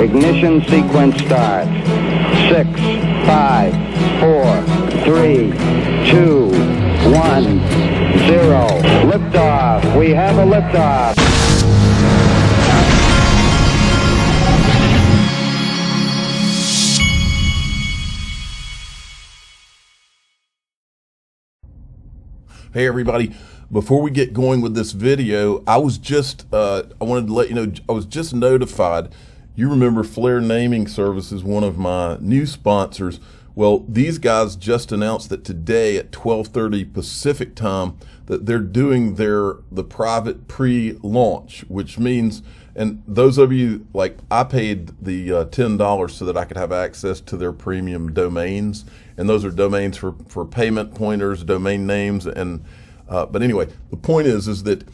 Ignition sequence starts. 6, 5, 4, 3, 2, 1, 0. Liftoff. We have a liftoff. Hey everybody, before we get going with this video, I wanted to let you know, I was just notified. You remember Flare Naming Service is one of my new sponsors. Well, these guys just announced that today at 12:30 Pacific time that they're doing the private pre-launch, which means, and those of you, like I paid the $10 so that I could have access to their premium domains, and those are domains for payment pointers, domain names, and but anyway, the point is that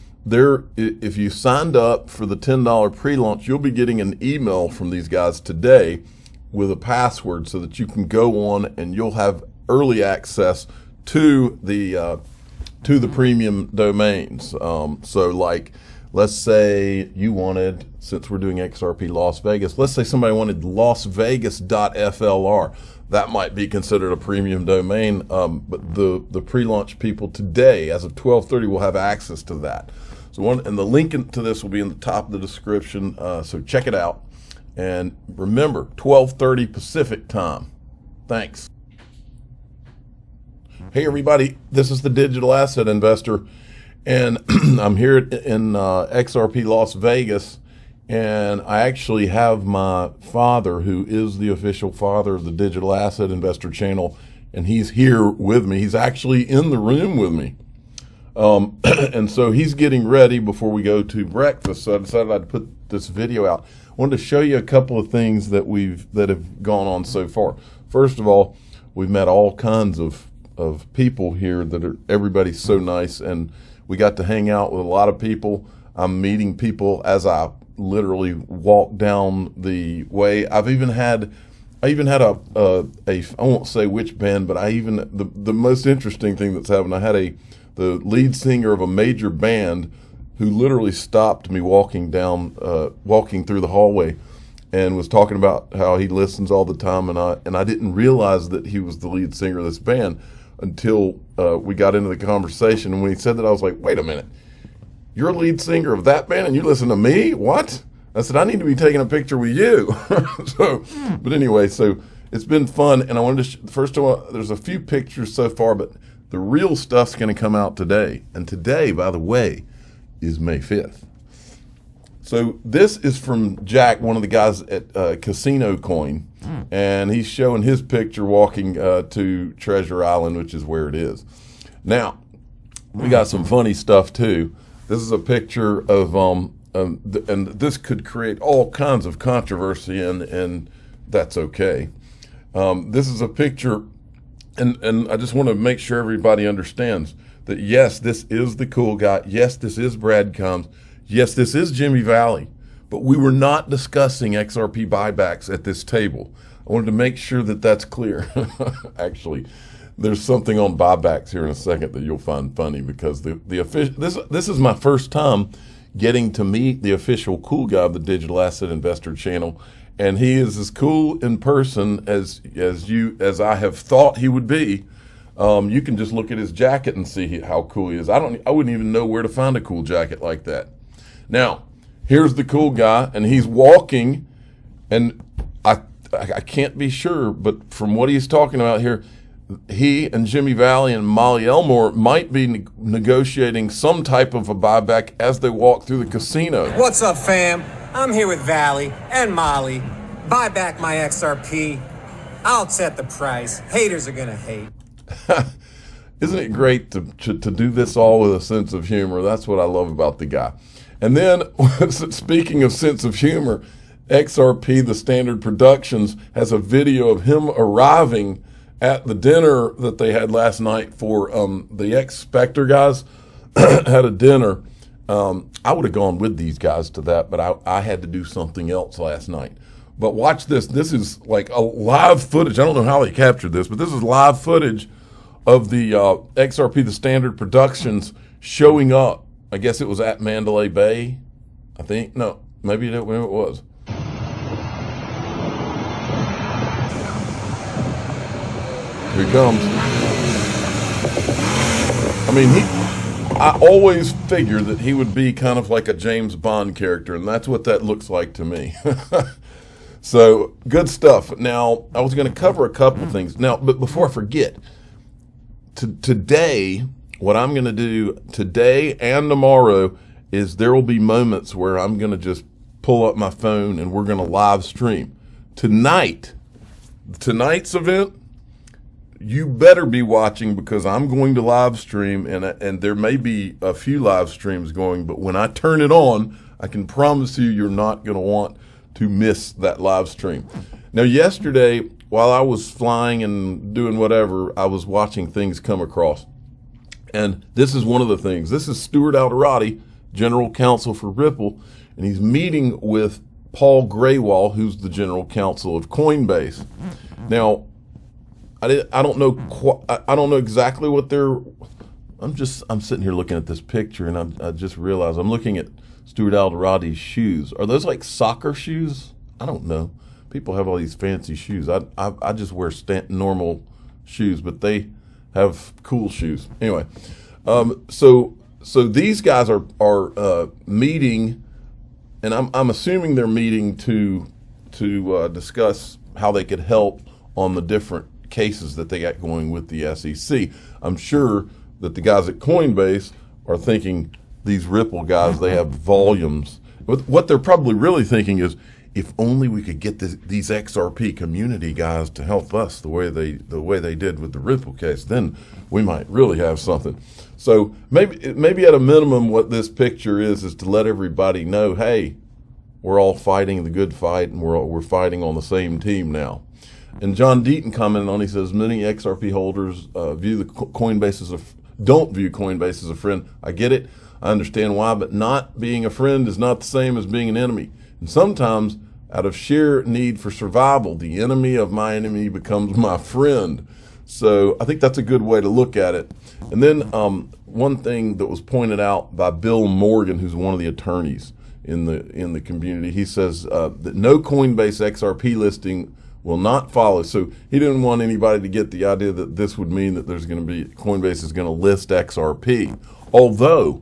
if you signed up for the $10 pre-launch, you'll be getting an email from these guys today with a password so that you can go on and you'll have early access to the premium domains. So like, let's say you wanted, since we're doing XRP Las Vegas, let's say somebody wanted lasvegas.flr. That might be considered a premium domain, but the pre-launch people today, as of 12:30, will have access to that. So and the link to this will be in the top of the description, so check it out. And remember, 12:30 Pacific time. Thanks. Hey everybody, this is the Digital Asset Investor, and I'm here in XRP Las Vegas, and I actually have my father, who is the official father of the Digital Asset Investor channel, and he's here with me. He's actually in the room with me. And so he's getting ready before we go to breakfast, so I decided I'd put this video out. I wanted to show you a couple of things that have gone on so far. First of all, we've met all kinds of people here everybody's so nice, and we got to hang out with a lot of people. I'm meeting people as I literally walk down the way. I even had a I won't say which band, but the most interesting thing that's happened, I had the lead singer of a major band who literally stopped me walking through the hallway and was talking about how he listens all the time, and I didn't realize that he was the lead singer of this band until we got into the conversation. And when he said that, I was like, wait a minute, you're a lead singer of that band and you listen to me? What? I said, I need to be taking a picture with you. But anyway, so it's been fun, and I wanted to first of all, there's a few pictures so far, but the real stuff's going to come out today. And today, by the way, is May 5th. So this is from Jack, one of the guys at Casino Coin, and he's showing his picture walking to Treasure Island, which is where it is. Now, we got some funny stuff too. This is a picture of, and this could create all kinds of controversy, and that's okay. This is a picture, and I just want to make sure everybody understands that yes, this is the cool guy. Yes, this is Brad Combs. Yes, this is Jimmy Valley. But we were not discussing XRP buybacks at this table. I wanted to make sure that that's clear. Actually, there's something on buybacks here in a second that you'll find funny, because this is my first time getting to meet the official cool guy of the Digital Asset Investor channel, and he is as cool in person as I have thought he would be. You can just look at his jacket and see how cool he is. I wouldn't even know where to find a cool jacket like that. Now, here's the cool guy, and he's walking, and I can't be sure, but from what he's talking about here, he and Jimmy Valley and Molly Elmore might be negotiating some type of a buyback as they walk through the casino. What's up, fam? I'm here with Valley and Molly. Buy back my XRP. I'll set the price. Haters are gonna hate. Isn't it great to do this all with a sense of humor? That's what I love about the guy. And then, speaking of sense of humor, XRP, the Standard Productions, has a video of him arriving at the dinner that they had last night for the X-Spectre guys. Had a dinner. I would have gone with these guys to that, but I had to do something else last night. But watch this. This is like a live footage. I don't know how they captured this, but this is live footage of the XRP, the Standard Productions, showing up. I guess it was at Mandalay Bay, I think. No, maybe it was. Here he comes. I mean, I always figured that he would be kind of like a James Bond character, and that's what that looks like to me. So, good stuff. Now, I was going to cover a couple of things. Now, but before I forget, today, what I'm going to do today and tomorrow is there will be moments where I'm going to just pull up my phone and we're going to live stream. Tonight's event, you better be watching because I'm going to live stream and there may be a few live streams going, but when I turn it on, I can promise you're not going to want to miss that live stream. Now, yesterday, while I was flying and doing whatever, I was watching things come across. And this is one of the things. This is Stuart Alderoty, General Counsel for Ripple, and he's meeting with Paul Graywall, who's the General Counsel of Coinbase. Now, I don't know exactly what they're. I'm sitting here looking at this picture, and I just realized I'm looking at Stuart Alderoty's shoes. Are those like soccer shoes? I don't know. People have all these fancy shoes. I just wear normal shoes, but they have cool shoes. Anyway, so these guys are meeting, and I'm assuming they're meeting to discuss how they could help on the different cases that they got going with the SEC. I'm sure that the guys at Coinbase are thinking these Ripple guys, they have volumes. What they're probably really thinking is, if only we could get these XRP community guys to help us the way they did with the Ripple case, then we might really have something. So maybe at a minimum, what this picture is to let everybody know, hey, we're all fighting the good fight, and we're fighting on the same team now. And John Deaton commented on, he says, many XRP holders don't view Coinbase as a friend. I get it. I understand why, but not being a friend is not the same as being an enemy. And sometimes, out of sheer need for survival, the enemy of my enemy becomes my friend. So I think that's a good way to look at it. And then one thing that was pointed out by Bill Morgan, who's one of the attorneys in the community, he says that no Coinbase XRP listing will not follow. So he didn't want anybody to get the idea that this would mean that Coinbase is going to list XRP. Although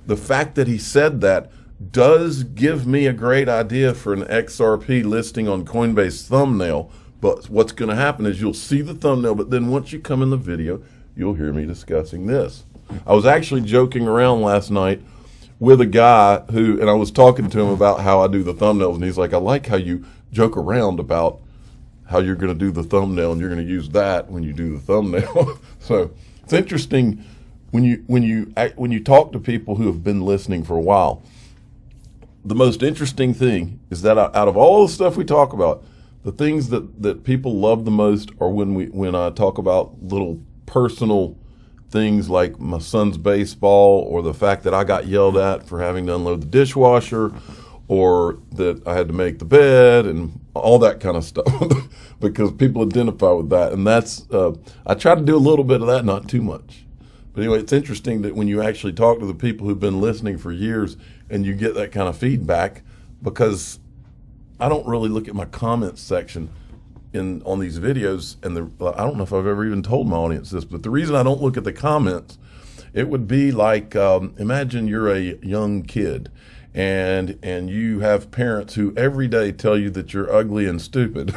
the fact that he said that does give me a great idea for an XRP listing on Coinbase thumbnail. But what's going to happen is you'll see the thumbnail, but then once you come in the video, you'll hear me discussing this. I was actually joking around last night with a guy and I was talking to him about how I do the thumbnails, and he's like, I like how you joke around about how you're going to do the thumbnail and you're going to use that when you do the thumbnail. So it's interesting when you talk to people who have been listening for a while. The most interesting thing is that out of all the stuff we talk about, the things that people love the most are when I talk about little personal things like my son's baseball, or the fact that I got yelled at for having to unload the dishwasher, or that I had to make the bed, and all that kind of stuff, because people identify with that. And that's I try to do a little bit of that, not too much. But anyway, it's interesting that when you actually talk to the people who've been listening for years and you get that kind of feedback, because I don't really look at my comments section on these videos, and I don't know if I've ever even told my audience this, but the reason I don't look at the comments, it would be like, imagine you're a young kid and you have parents who every day tell you that you're ugly and stupid.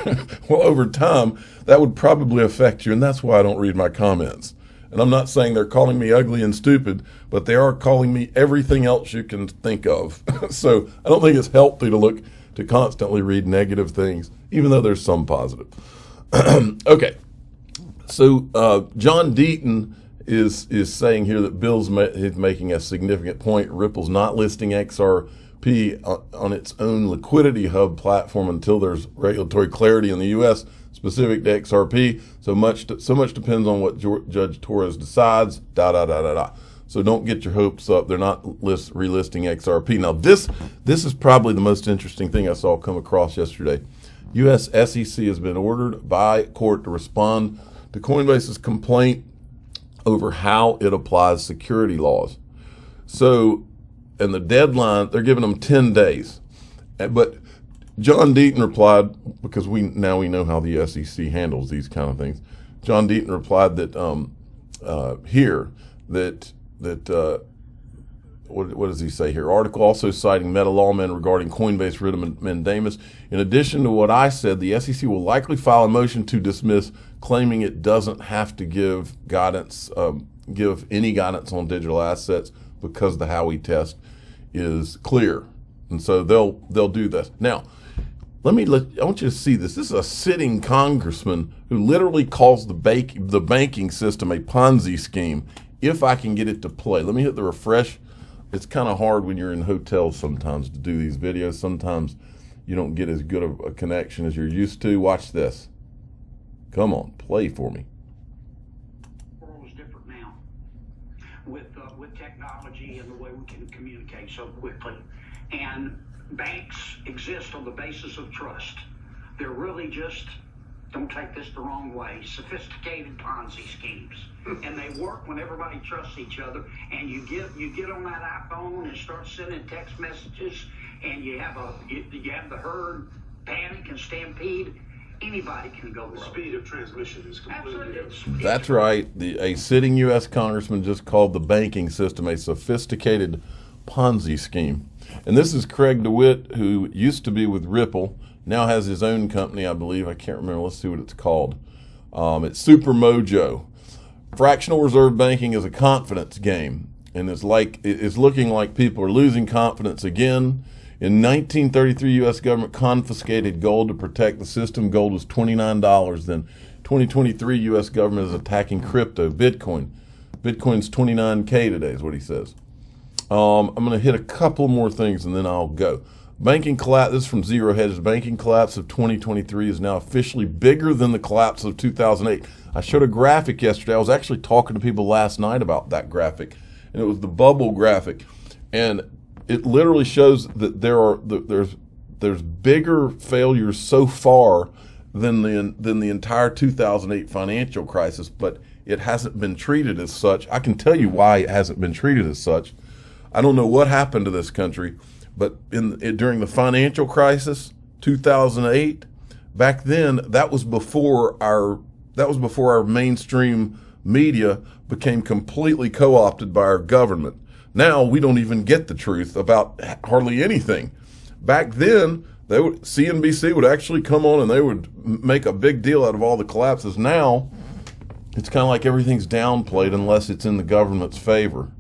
Well, over time, that would probably affect you, and that's why I don't read my comments. And I'm not saying they're calling me ugly and stupid, but they are calling me everything else you can think of. So I don't think it's healthy to constantly read negative things, even though there's some positive. Okay, so John Deaton is saying here that Bill's making a significant point. Ripple's not listing XRP on its own liquidity hub platform until there's regulatory clarity in the U.S. specific to XRP. So much depends on what Judge Torres decides. So don't get your hopes up. They're not relisting XRP. Now this is probably the most interesting thing I saw come across yesterday. U.S. SEC has been ordered by court to respond to Coinbase's complaint over how it applies security laws. So, and the deadline, they're giving them 10 days. But John Deaton replied, because we know how the SEC handles these kind of things. John Deaton replied that what does he say here? Article also citing Meta lawmen regarding Coinbase writ of mandamus. In addition to what I said, the SEC will likely file a motion to dismiss, claiming it doesn't have to give guidance, give any guidance on digital assets because the Howey test is clear, and so they'll do this. Now, I want you to see this. This is a sitting congressman who literally calls the banking system a Ponzi scheme. If I can get it to play, let me hit the refresh. It's kind of hard when you're in hotels sometimes to do these videos. Sometimes you don't get as good of a connection as you're used to. Watch this. Come on, play for me. The world is different now with technology and the way we can communicate so quickly. And banks exist on the basis of trust. They're really just, don't take this the wrong way, sophisticated Ponzi schemes. And they work when everybody trusts each other. And you get on that iPhone and start sending text messages, and you have the herd panic and stampede. Anybody can go. The speed of transmission is completely different. That's right. A sitting U.S. congressman just called the banking system a sophisticated Ponzi scheme. And this is Craig DeWitt, who used to be with Ripple, now has his own company, I believe. I can't remember. Let's see what it's called. It's Super Mojo. Fractional reserve banking is a confidence game, and it's looking like people are losing confidence again. In 1933, U.S. government confiscated gold to protect the system. Gold was $29. Then 2023, U.S. government is attacking crypto, Bitcoin. Bitcoin's 29K today is what he says. I'm going to hit a couple more things and then I'll go. Banking collapse, this is from Zero Hedge. The banking collapse of 2023 is now officially bigger than the collapse of 2008. I showed a graphic yesterday. I was actually talking to people last night about that graphic, and it was the bubble graphic. And it literally shows that there's bigger failures so far than the entire 2008 financial crisis, but it hasn't been treated as such. I can tell you why it hasn't been treated as such. I don't know what happened to this country, but during the financial crisis, 2008, back then that was before our mainstream media became completely co-opted by our government. Now we don't even get the truth about hardly anything. Back then, CNBC would actually come on and they would make a big deal out of all the collapses. Now, it's kind of like everything's downplayed unless it's in the government's favor.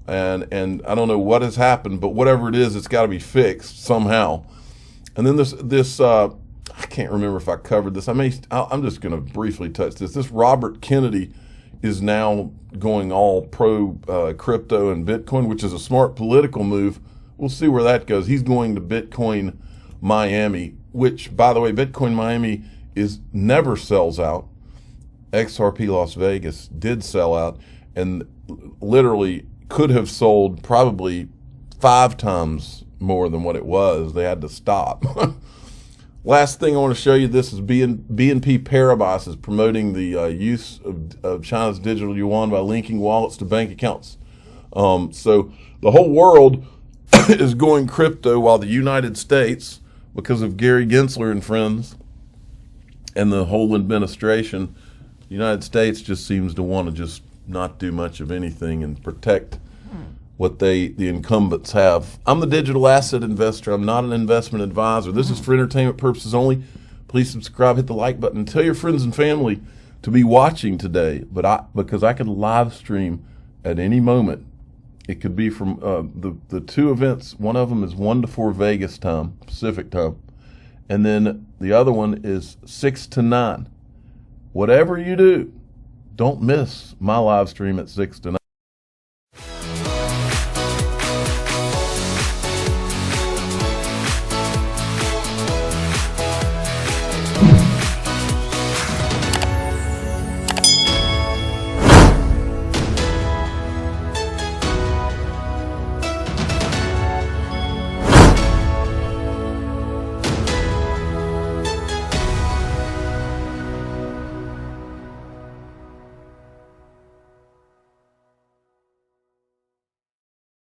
And I don't know what has happened, but whatever it is, it's got to be fixed somehow. And then this I can't remember if I covered this. I'm just going to briefly touch this. This Robert Kennedy is now going all pro crypto and Bitcoin, which is a smart political move. We'll see where that goes. He's going to Bitcoin Miami, which, by the way, Bitcoin Miami never sells out. XRP Las Vegas did sell out and literally could have sold probably 5 times more than what it was. They had to stop. Last thing I want to show you, this is BNP Paribas is promoting the use of China's digital yuan by linking wallets to bank accounts. So the whole world is going crypto while the United States, because of Gary Gensler and friends and the whole administration, the United States just seems to want to just not do much of anything and protect what the incumbents have. I'm the digital asset investor. I'm not an investment advisor. This is for entertainment purposes only. Please subscribe, hit the like button, tell your friends and family to be watching today. Because I could live stream at any moment. It could be from the 2 events. One of them is 1 to 4 Vegas time, Pacific time, and then the other one is 6 to 9. Whatever you do, don't miss my live stream at 6 to 9.